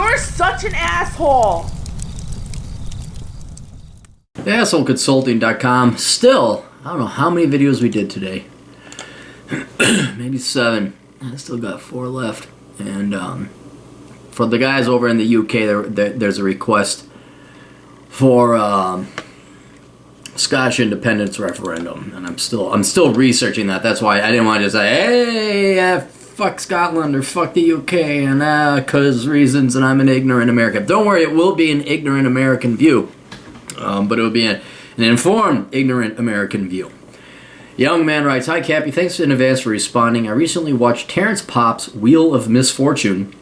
You're such an asshole. AssholeConsulting.com. Still, I don't know how many videos we did today. Maybe 7. I still got 4 left. And for the guys over in the UK, there's a request for Scottish independence referendum, and I'm still researching that. That's why I didn't want to just say, hey, fuck Scotland or fuck the UK, and cause reasons, and I'm an ignorant American. Don't worry, it will be an ignorant American view, but it will be an informed ignorant American view. Young man writes, hi Cappy, thanks in advance for responding. I recently watched Terrence Popp's Wheel of Misfortune,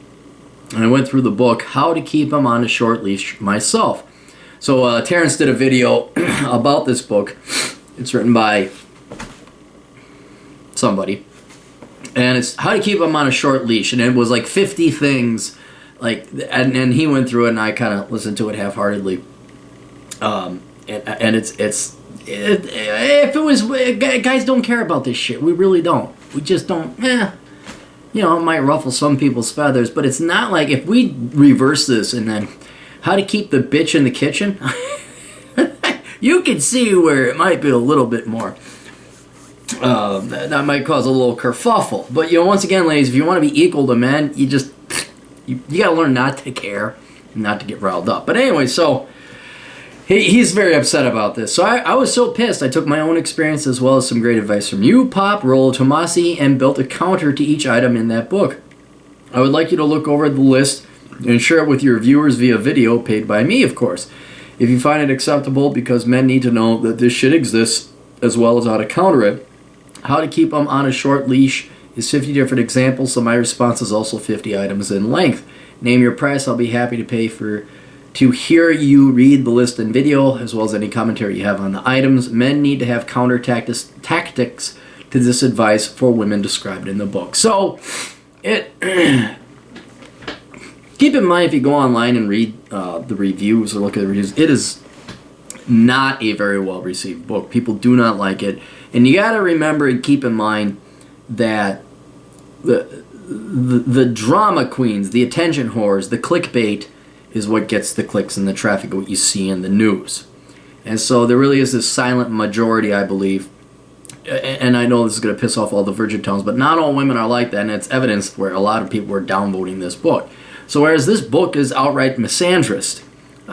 and I went through the book, How to Keep Him on a Short Leash myself. So Terrence did a video about this book. It's written by somebody, and it's How to Keep Him on a Short Leash, and it was like 50 things, like, and he went through it, and I kind of listened to it half-heartedly. And if it was, guys don't care about this shit. We really don't. We just don't. You know, it might ruffle some people's feathers, but it's not like if we reverse this and then how to keep the bitch in the kitchen. You can see where it might be a little bit more. That might cause a little kerfuffle. But, you know, once again, ladies, if you want to be equal to men, you got to learn not to care, not to get riled up. But anyway, so he's very upset about this. So I was so pissed. I took my own experience as well as some great advice from you, Pop, Rollo Tomasi, and built a counter to each item in that book. I would like you to look over the list and share it with your viewers via video, paid by me, of course. If you find it acceptable, because men need to know that this shit exists, as well as how to counter it. How to keep them on a short leash is 50 different examples, so my response is also 50 items in length. Name your price, I'll be happy to pay to hear you read the list in video, as well as any commentary you have on the items. Men need to have counter tactics to this advice for women described in the book. So, keep in mind, if you go online and read the reviews or look at the reviews, it is not a very well received book. People do not like it. And you got to remember and keep in mind that the drama queens, the attention whores, the clickbait is what gets the clicks and the traffic, what you see in the news. And so there really is this silent majority, I believe. And I know this is going to piss off all the virgin tones, but not all women are like that, and it's evidenced where a lot of people are downvoting this book. So whereas this book is outright misandrist,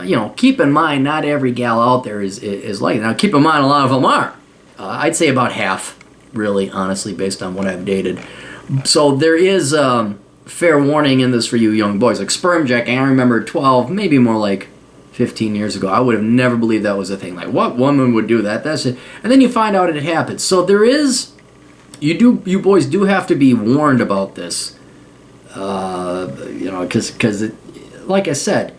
you know, keep in mind not every gal out there is like it. Now keep in mind a lot of them are. I'd say about half, really, honestly, based on what I've dated. So there is fair warning in this for you young boys. Like sperm jacking, I remember 12, maybe more like 15 years ago. I would have never believed that was a thing. Like, what woman would do that? That's it. And then you find out it happens. So there is, you boys do have to be warned about this. You know, because like I said,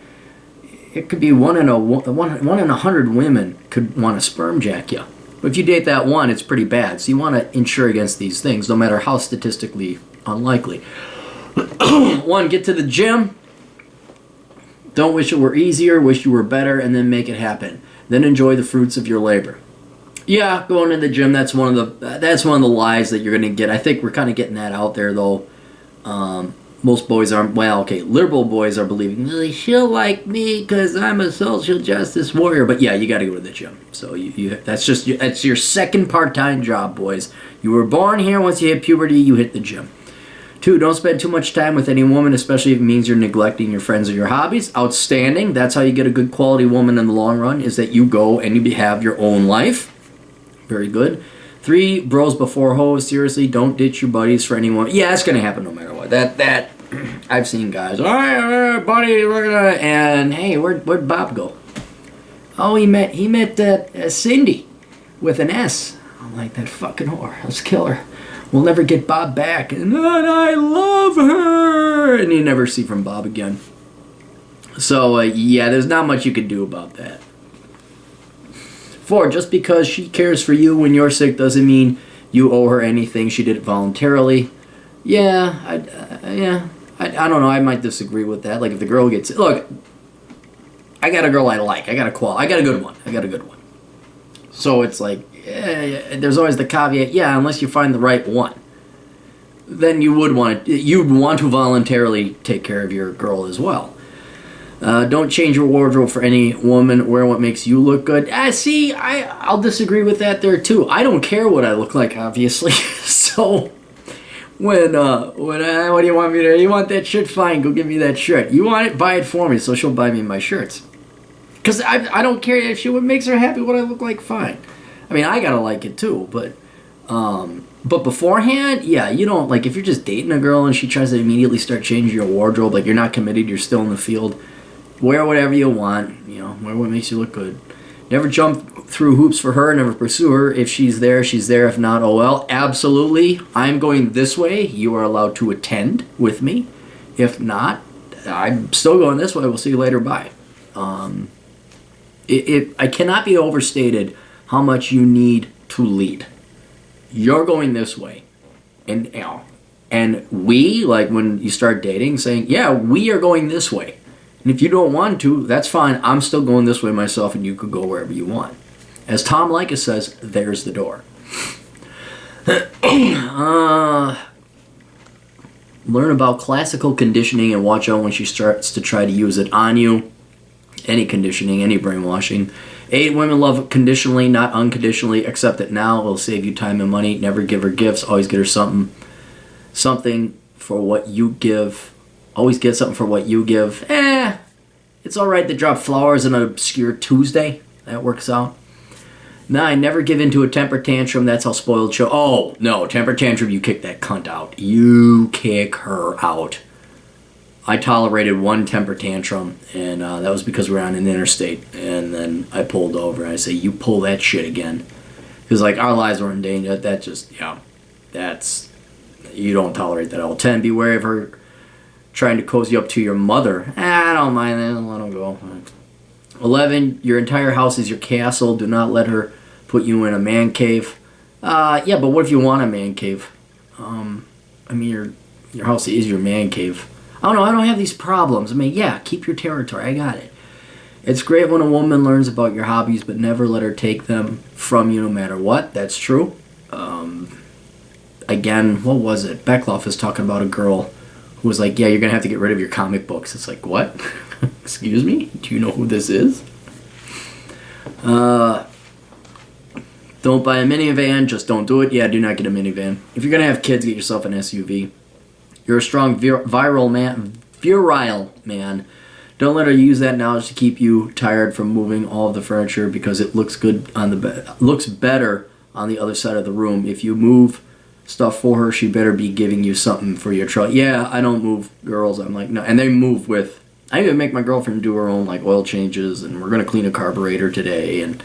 it could be one in 100 women could want to sperm jack you. But if you date that one, it's pretty bad. So you want to insure against these things, no matter how statistically unlikely. 1, get to the gym. Don't wish it were easier, wish you were better, and then make it happen. Then enjoy the fruits of your labor. Yeah, going to the gym, that's one of the lies that you're going to get. I think we're kind of getting that out there, though. Most boys aren't, well, okay, liberal boys are believing, well, she'll like me because I'm a social justice warrior. But yeah, you got to go to the gym. So that's your second part-time job, boys. You were born here. Once you hit puberty, you hit the gym. 2, don't spend too much time with any woman, especially if it means you're neglecting your friends or your hobbies. Outstanding. That's how you get a good quality woman in the long run, is that you go and you have your own life. Very good. 3, bros before hoes. Seriously, don't ditch your buddies for anyone. Yeah, it's going to happen no matter what. That I've seen guys, all right, buddy, we're gonna, and hey, where'd Bob go? Oh, he met Cindy with an S. I'm like, that fucking whore. Let's kill her. We'll never get Bob back. And then I love her. And you never see from Bob again. So, yeah, there's not much you can do about that. 4, just because she cares for you when you're sick doesn't mean you owe her anything. She did it voluntarily. Yeah, I don't know. I might disagree with that. Like, if the girl gets... Look, I got a girl I like. I got a good one. So it's like, there's always the caveat, yeah, unless you find the right one. Then you'd want to voluntarily take care of your girl as well. Don't change your wardrobe for any woman. Wear what makes you look good. See, I'll disagree with that there too. I don't care what I look like, obviously. So what do you want me to? You want that shirt? Fine, go give me that shirt. You want it? Buy it for me. So she'll buy me my shirts. Because I don't care if what makes her happy, what I look like. Fine. I mean, I gotta like it too, but beforehand, yeah, you don't, like, if you're just dating a girl and she tries to immediately start changing your wardrobe, like, you're not committed, you're still in the field, wear whatever you want, wear what makes you look good. Never jump through hoops for her, never pursue her. If she's there, she's there. If not, oh well. Absolutely, I'm going this way. You are allowed to attend with me. If not, I'm still going this way. We'll see you later, bye. I cannot be overstated how much you need to lead. You're going this way. And we, like when you start dating, saying, yeah, we are going this way. And if you don't want to, that's fine. I'm still going this way myself, and you could go wherever you want. As Tom Likas says, there's the door. Learn about classical conditioning and watch out when she starts to try to use it on you. Any conditioning, any brainwashing. 8, women love conditionally, not unconditionally. Accept it now. It'll save you time and money. Never give her gifts. Always get her something. Something for what you give. Always get something for what you give. It's alright to drop flowers on an obscure Tuesday. That works out. 9, never give in to a temper tantrum. That's how spoiled show. Oh, no. Temper tantrum, you kick that cunt out. You kick her out. I tolerated one temper tantrum, and that was because we were on an interstate. And then I pulled over, and I say, you pull that shit again. Because, like, our lives were in danger. That just, that's, you don't tolerate that at all. 10, be wary of her trying to cozy up to your mother. I don't mind that. Let them go. 11, your entire house is your castle. Do not let her put you in a man cave. Yeah, but what if you want a man cave? I mean, your house is your man cave. Oh no, I don't have these problems. I mean, yeah, keep your territory. I got it. It's great when a woman learns about your hobbies, but never let her take them from you no matter what. That's true. Again, what was it? Beckloff is talking about a girl who was like, yeah, you're going to have to get rid of your comic books. It's like, what? Excuse me? Do you know who this is? Don't buy a minivan. Just don't do it. Yeah, do not get a minivan. If you're going to have kids, get yourself an SUV. You're a strong, virile man. Don't let her use that knowledge to keep you tired from moving all of the furniture because it looks good on the bed. Looks better on the other side of the room. If you move stuff for her, she better be giving you something for your trouble. Yeah, I don't move girls. I'm like, no. And they move with, I even make my girlfriend do her own like oil changes, and we're going to clean a carburetor today. And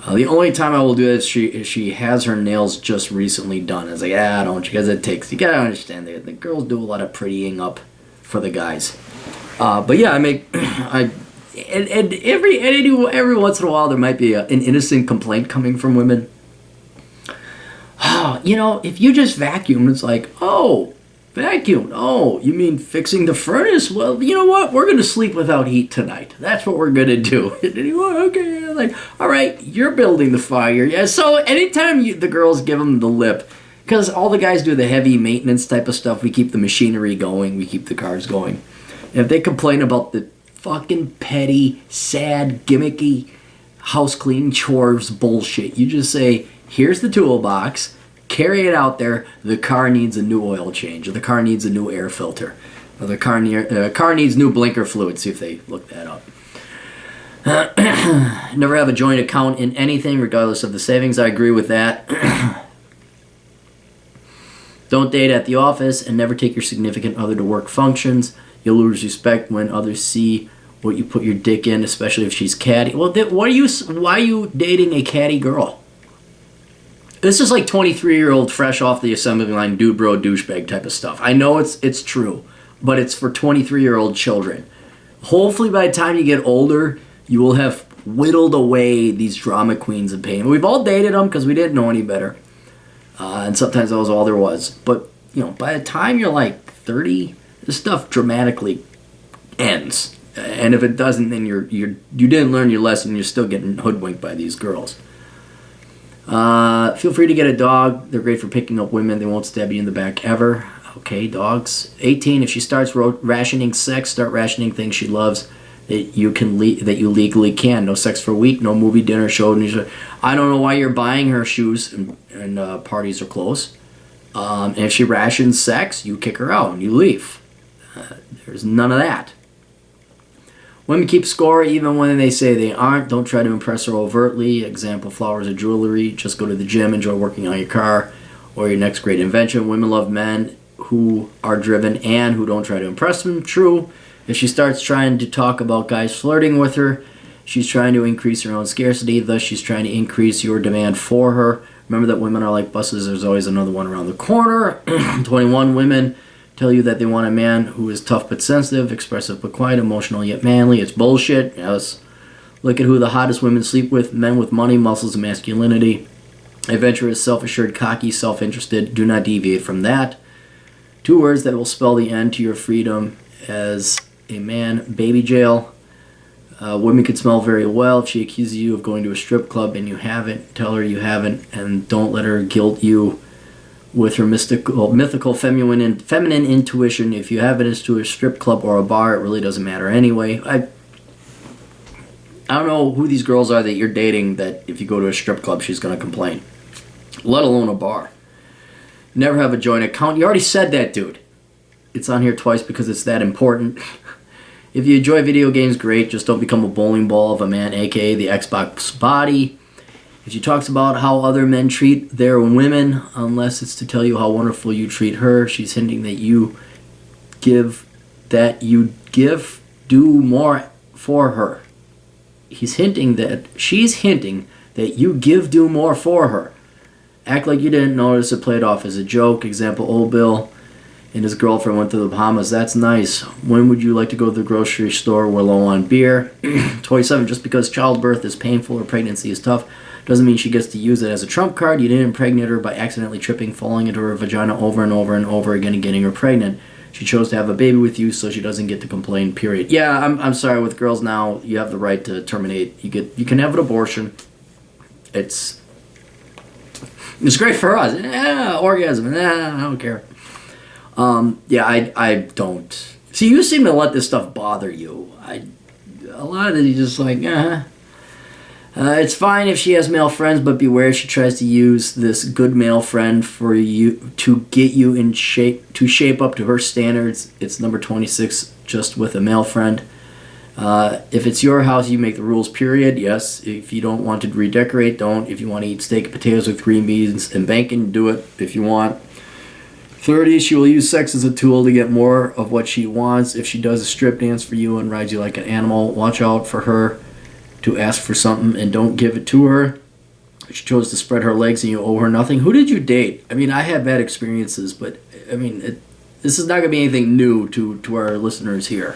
the only time I will do it is she has her nails just recently done. It's like, don't you? Because it takes, you got to understand, the girls do a lot of prettying up for the guys. But yeah, every once in a while there might be an innocent complaint coming from women. If you just vacuum, it's like, oh, vacuum. Oh, you mean fixing the furnace? Well, you know what? We're going to sleep without heat tonight. That's what we're going to do. Okay. Like, all right, you're building the fire. Yeah. So anytime the girls give them the lip, because all the guys do the heavy maintenance type of stuff, we keep the machinery going, we keep the cars going. And if they complain about the fucking petty, sad, gimmicky house cleaning chores bullshit, you just say, here's the toolbox, carry it out there, the car needs a new oil change, or the car needs a new air filter, or the car needs new blinker fluid. See if they look that up. Never have a joint account in anything, regardless of the savings. I agree with that. Don't date at the office, and never take your significant other to work functions. You'll lose respect when others see what you put your dick in, especially if she's catty. Well, why are you dating a catty girl? This is like 23-year-old fresh off the assembly line dude bro douchebag type of stuff. I know it's true, but it's for 23-year-old children. Hopefully by the time you get older, you will have whittled away these drama queens of pain. We've all dated them because we didn't know any better. And sometimes that was all there was. But, by the time you're like 30, this stuff dramatically ends. And if it doesn't, then you didn't learn your lesson. You're still getting hoodwinked by these girls. Feel free to get a dog. They're great for picking up women. They won't stab you in the back ever. Okay, dogs. 18, if she starts rationing sex, start rationing things she loves. that you legally can. No sex for a week, no movie, dinner, show. I don't know why you're buying her shoes and parties are close. And if she rations sex, you kick her out and you leave. There's none of that. Women keep score even when they say they aren't. Don't try to impress her overtly. Example, flowers or jewelry. Just go to the gym, enjoy working on your car or your next great invention. Women love men who are driven and who don't try to impress them. True. If she starts trying to talk about guys flirting with her, she's trying to increase her own scarcity. Thus, she's trying to increase your demand for her. Remember that women are like buses. There's always another one around the corner. 21 women tell you that they want a man who is tough but sensitive, expressive but quiet, emotional yet manly. It's bullshit. Yes. Look at who the hottest women sleep with. Men with money, muscles, and masculinity. Adventurous, self-assured, cocky, self-interested. Do not deviate from that. 2 words that will spell the end to your freedom as a man. Baby jail. Women can smell very well. If she accuses you of going to a strip club and you haven't, tell her you haven't, and don't let her guilt you with her mythical feminine intuition. If you haven't, it's to a strip club or a bar. It really doesn't matter anyway. I don't know who these girls are that you're dating that if you go to a strip club, she's going to complain. Let alone a bar. Never have a joint account. You already said that, dude. It's on here twice because it's that important. If you enjoy video games, great. Just don't become a bowling ball of a man, aka the Xbox body. If she talks about how other men treat their women, unless it's to tell you how wonderful you treat her, she's hinting that do more for her. She's hinting that you do more for her. Act like you didn't notice it, play it off as a joke. Example, old Bill and his girlfriend went to the Bahamas. That's nice. When would you like to go to the grocery store? We're low on beer. 27, just because childbirth is painful or pregnancy is tough doesn't mean she gets to use it as a trump card. You didn't impregnate her by accidentally tripping, falling into her vagina over and over and over again and getting her pregnant. She chose to have a baby with you, so she doesn't get to complain, period. Yeah, I'm sorry, with girls now, you have the right to terminate. You can have an abortion. It's great for us. Orgasm. I don't care. I don't. See, you seem to let this stuff bother you. A lot of it, you just like, it's fine if she has male friends, but beware she tries to use this good male friend for you to get you in shape, to shape up to her standards. It's number 26, just with a male friend. If it's your house, you make the rules, period. Yes. If you don't want to redecorate, don't. If you want to eat steak and potatoes with green beans and bacon, do it if you want. 30, she will use sex as a tool to get more of what she wants. If she does a strip dance for you and rides you like an animal, watch out for her to ask for something and don't give it to her. If she chose to spread her legs and you owe her nothing. Who did you date? I mean, I had bad experiences, but I mean, this is not going to be anything new to our listeners here.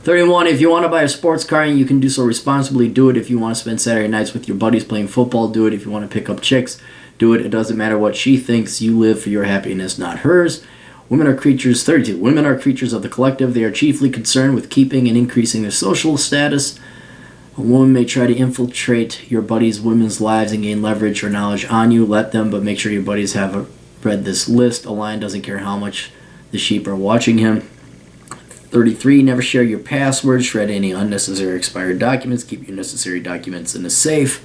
31, if you want to buy a sports car and you can do so responsibly, do it. If you want to spend Saturday nights with your buddies playing football, do it. If you want to pick up chicks, do it. It doesn't matter what she thinks. You live for your happiness, not hers. Women are creatures, 32. Women are creatures of the collective. They are chiefly concerned with keeping and increasing their social status. A woman may try to infiltrate your buddies' women's lives and gain leverage or knowledge on you. Let them, but make sure your buddies have read this list. A lion doesn't care how much the sheep are watching him. 33, never share your passwords. Shred any unnecessary expired documents. Keep your necessary documents in a safe.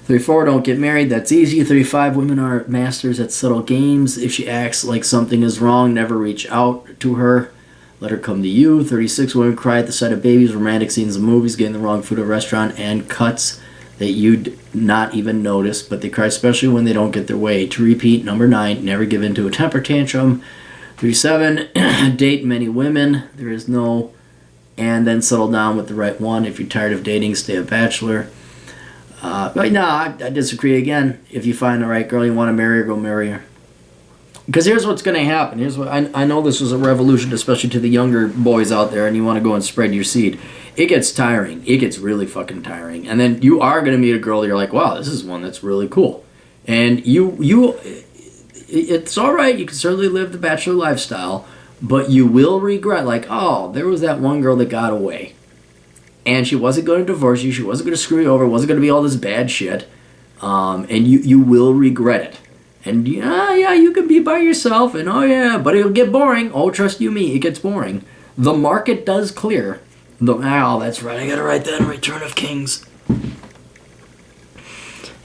34, don't get married. That's easy. 35, women are masters at subtle games. If she acts like something is wrong, never reach out to her. Let her come to you. 36, women cry at the sight of babies, romantic scenes in movies, getting the wrong food at a restaurant, and cuts that you'd not even notice, but they cry especially when they don't get their way. To repeat, number 9, never give in to a temper tantrum. 37, date many women. There is no and then settle down with the right one. If you're tired of dating, stay a bachelor. But no, I disagree again. If you find the right girl you want to marry her, go marry her. Because here's what's going to happen. Here's what I know this was a revolution, especially to the younger boys out there, and you want to go and spread your seed. It gets tiring. It gets really fucking tiring. And then you are going to meet a girl that you're like, wow, this is one that's really cool. And it's all right. You can certainly live the bachelor lifestyle, but you will regret, like, oh, there was that one girl that got away. And she wasn't going to divorce you. She wasn't going to screw you over. It wasn't going to be all this bad shit. And you will regret it. And yeah, you can be by yourself. And oh yeah, but it'll get boring. Oh, trust you me, it gets boring. The market does clear. Oh, that's right. I gotta write that in Return of Kings.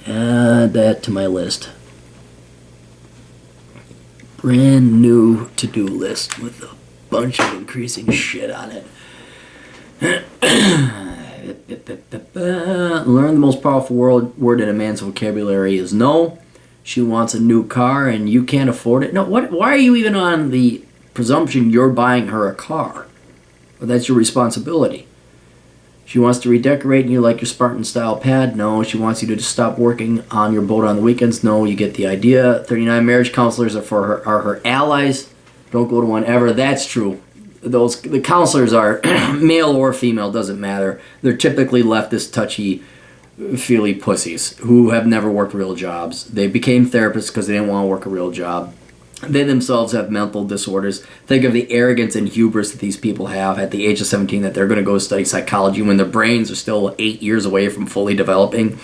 Add that to my list. Brand new to-do list with a bunch of increasing shit on it. Learn the most powerful word in a man's vocabulary is no. She wants a new car and you can't afford it. No, why are you even on the presumption you're buying her a car? Well, that's your responsibility. She wants to redecorate and you like your Spartan-style pad? No. She wants you to just stop working on your boat on the weekends? No. You get the idea. 39 marriage counselors are her allies. Don't go to one ever. That's true. The counselors are male or female, doesn't matter. They're typically leftist, touchy-feely pussies who have never worked real jobs. They became therapists because they didn't want to work a real job. They themselves have mental disorders. Think of the arrogance and hubris that these people have at the age of 17 that they're going to go study psychology when their brains are still 8 years away from fully developing.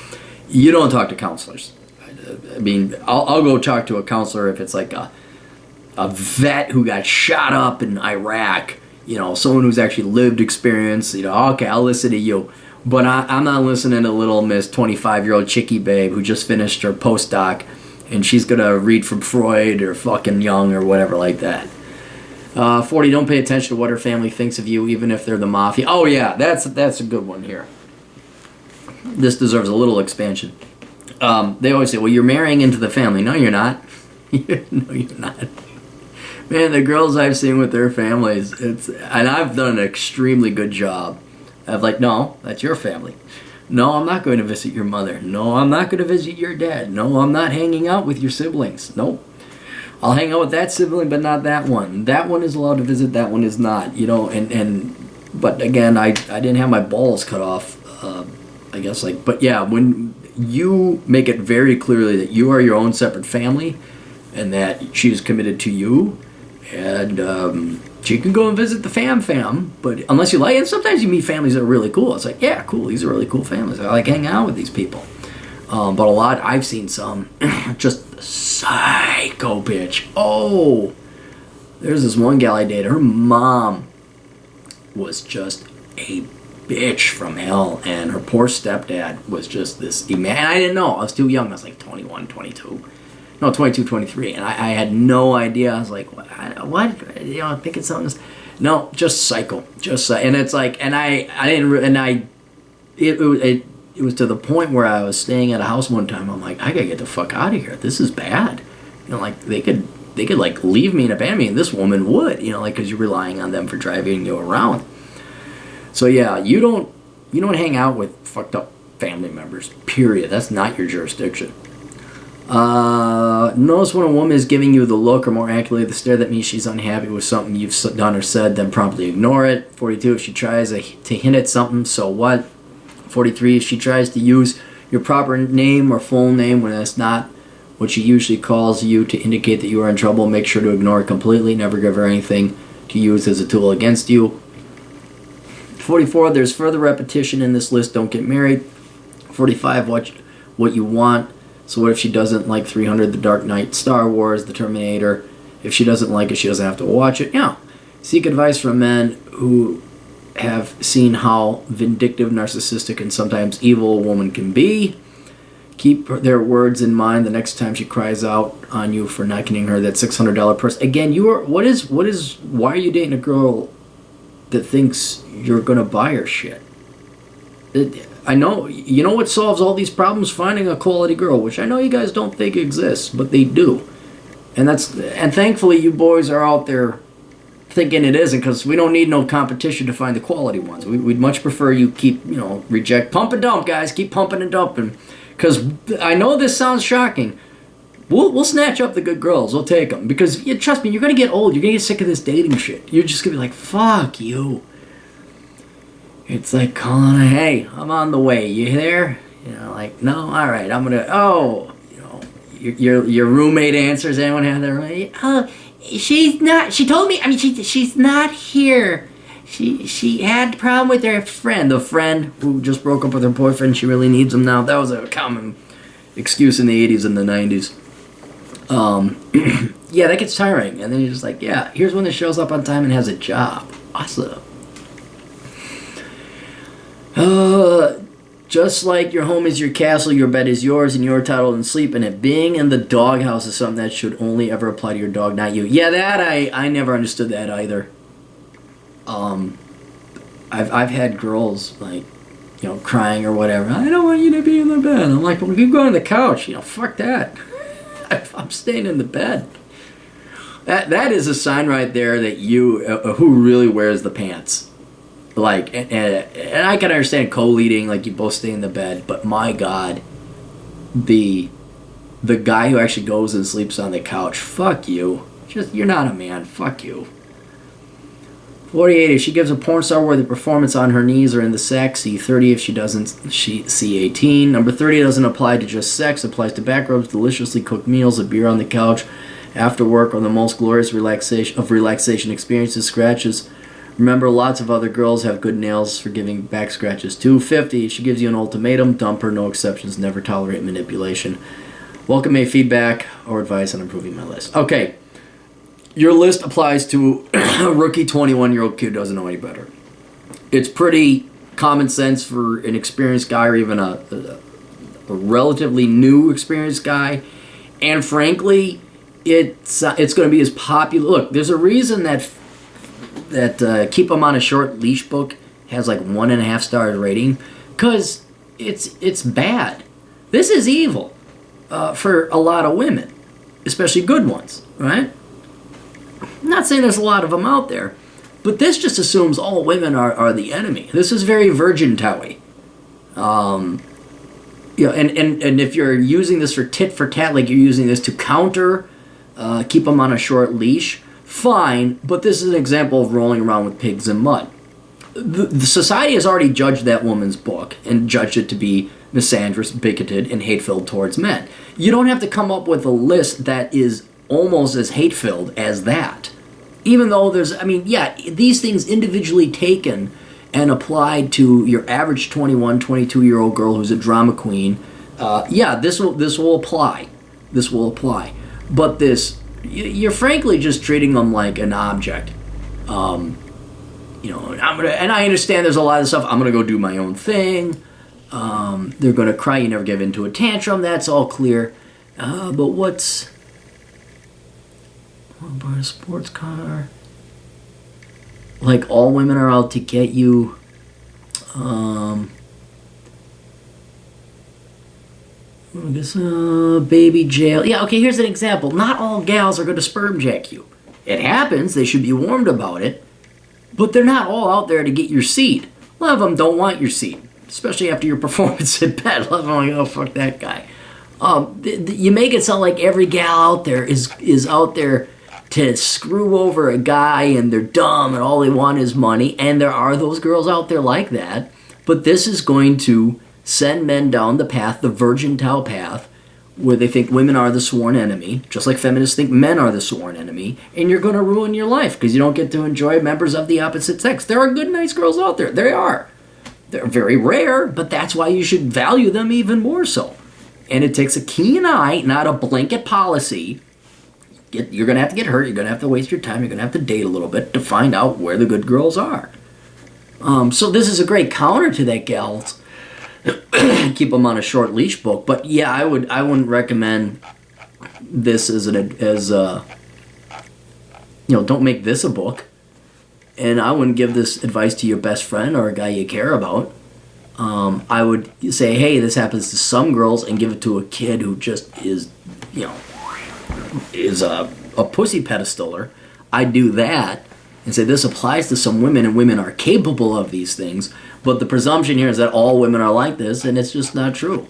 You don't talk to counselors. I mean, I'll go talk to a counselor if it's like a vet who got shot up in Iraq, someone who's actually lived experience, okay, I'll listen to you. But I'm not listening to little Miss 25-year-old chickie babe who just finished her postdoc and she's going to read from Freud or fucking Jung or whatever like that. 40, don't pay attention to what her family thinks of you, even if they're the mafia. Oh, yeah, that's a good one here. This deserves a little expansion. They always say, well, you're marrying into the family. No, you're not. No, you're not. Man, the girls I've seen with their families, and I've done an extremely good job of like, no, that's your family. No, I'm not going to visit your mother. No, I'm not going to visit your dad. No, I'm not hanging out with your siblings. Nope. I'll hang out with that sibling, but not that one. That one is allowed to visit, that one is not. But again, I didn't have my balls cut off, I guess. But yeah, when you make it very clearly that you are your own separate family and that she is committed to you, and she can go and visit the fam, but unless you like it, sometimes you meet families that are really cool. It's like, yeah, cool, these are really cool families. I like hanging out with these people. But a lot, I've seen some just psycho bitch. Oh, there's this one gal I dated. Her mom was just a bitch from hell, and her poor stepdad was just this man. I didn't know. I was too young. I was like 21, 22. No, 22, 23, and I had no idea. I was like, what? Thinking something. No, just psycho, and it's like, and it was to the point where I was staying at a house one time. I'm like, I gotta get the fuck out of here. This is bad. Like they could like leave me and abandon me, and this woman would, because you're relying on them for driving you around. So yeah, you don't hang out with fucked up family members. Period. That's not your jurisdiction. Notice when a woman is giving you the look, or more accurately the stare, that means she's unhappy with something you've done or said, then promptly ignore it. 42, if she tries to hint at something, so what? 43, if she tries to use your proper name or full name when that's not what she usually calls you to indicate that you are in trouble, make sure to ignore it completely. Never give her anything to use as a tool against you. 44, there's further repetition in this list. Don't get married. 45, watch what you want. So what if she doesn't like 300, The Dark Knight, Star Wars, The Terminator? If she doesn't like it, she doesn't have to watch it. Yeah. Seek advice from men who have seen how vindictive, narcissistic, and sometimes evil a woman can be. Keep their words in mind the next time she cries out on you for not getting her that $600 purse. Again, why are you dating a girl that thinks you're going to buy her shit? I know, what solves all these problems? Finding a quality girl, which I know you guys don't think exists, but they do. And thankfully you boys are out there thinking it isn't, because we don't need no competition to find the quality ones. We'd much prefer you keep, reject, pump and dump, guys. Keep pumping and dumping. Because I know this sounds shocking. We'll snatch up the good girls. We'll take them. Because, trust me, you're going to get old. You're going to get sick of this dating shit. You're just going to be like, fuck you. It's like calling hey, I'm on the way. You there? No, all right, I'm going to, your roommate answers. Anyone have their roommate? Oh, she's not, she told me, she's not here. She had a problem with her friend. The friend who just broke up with her boyfriend, she really needs him now. That was a common excuse in the 80s and the 90s. Yeah, that gets tiring. And then you're just like, yeah, here's one that shows up on time and has a job. Awesome. Just like your home is your castle, your bed is yours, and you're entitled to sleep in it. Being in the doghouse is something that should only ever apply to your dog, not you. Yeah, that I never understood that either. I've had girls like, crying or whatever. I don't want you to be in the bed. I'm like, well, you go on the couch. Fuck that. I'm staying in the bed. That is a sign right there that you who really wears the pants. Like, and I can understand co-leading, like you both stay in the bed, but my God, the guy who actually goes and sleeps on the couch, fuck you. You're not a man. Fuck you. 48, if she gives a porn star worthy performance on her knees or in the sack, C30. If she doesn't, C18. Number 30 doesn't apply to just sex, applies to back rubs, deliciously cooked meals, a beer on the couch, after work, or the most glorious relaxation experiences, scratches. Remember, lots of other girls have good nails for giving back scratches too. 50, if she gives you an ultimatum, dump her, no exceptions, never tolerate manipulation. Welcome any feedback or advice on improving my list. Okay, your list applies to a rookie 21-year-old kid who doesn't know any better. It's pretty common sense for an experienced guy or even a relatively new experienced guy. And frankly, it's going to be as popular. Look, there's a reason that Keep 'Em on a Short Leash book has like 1.5 stars rating, because it's bad. This is evil for a lot of women, especially good ones, right? I'm not saying there's a lot of them out there, but this just assumes all women are the enemy. This is very Virgin Towie. And if you're using this for tit for tat, like you're using this to counter Keep 'Em on a Short Leash, fine, but this is an example of rolling around with pigs in mud. The society has already judged that woman's book and judged it to be misandrous, bigoted, and hate-filled towards men. You don't have to come up with a list that is almost as hate-filled as that. Even though these things individually taken and applied to your average 21, 22-year-old girl who's a drama queen, this will apply. This will apply. But you're frankly just treating them like an object. And I understand there's a lot of stuff. I'm gonna go do my own thing. They're gonna cry. You never give in to a tantrum. That's all clear. But what's buy a sports car? Like all women are out to get you. Baby jail. Yeah, okay, here's an example. Not all gals are going to sperm jack you. It happens. They should be warned about it. But they're not all out there to get your seed. A lot of them don't want your seed, especially after your performance in bed. A lot of them are like, oh, fuck that guy. You make it sound like every gal out there is out there to screw over a guy, and they're dumb and all they want is money. And there are those girls out there like that. But this is going to send men down the path, the Virgin Tao path, where they think women are the sworn enemy, just like feminists think men are the sworn enemy, and you're going to ruin your life because you don't get to enjoy members of the opposite sex. There are good, nice girls out there. They are. They're very rare, but that's why you should value them even more so. And it takes a keen eye, not a blanket policy. You're going to have to get hurt. You're going to have to waste your time. You're going to have to date a little bit to find out where the good girls are. So this is a great counter to that gal's Keep 'Em on a Short Leash book. But yeah, I wouldn't recommend this don't make this a book. And I wouldn't give this advice to your best friend or a guy you care about. I would say, hey, this happens to some girls, and give it to a kid who just is a pussy pedestaler. I'd do that and say this applies to some women, and women are capable of these things. But the presumption here is that all women are like this, and it's just not true.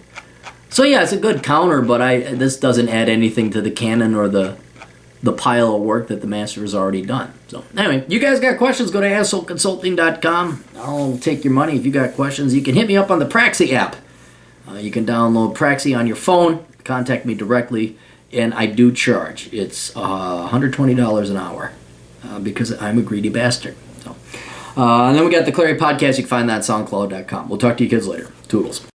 So yeah, it's a good counter, but this doesn't add anything to the canon or the pile of work that the master has already done. So anyway, you guys got questions, go to assholeconsulting.com. I'll take your money. If you got questions, you can hit me up on the Praxi app. You can download Praxi on your phone, contact me directly, and I do charge. It's $120 an hour because I'm a greedy bastard. So, and then we got the Clary Podcast. You can find that on SoundCloud.com. We'll talk to you kids later. Toodles.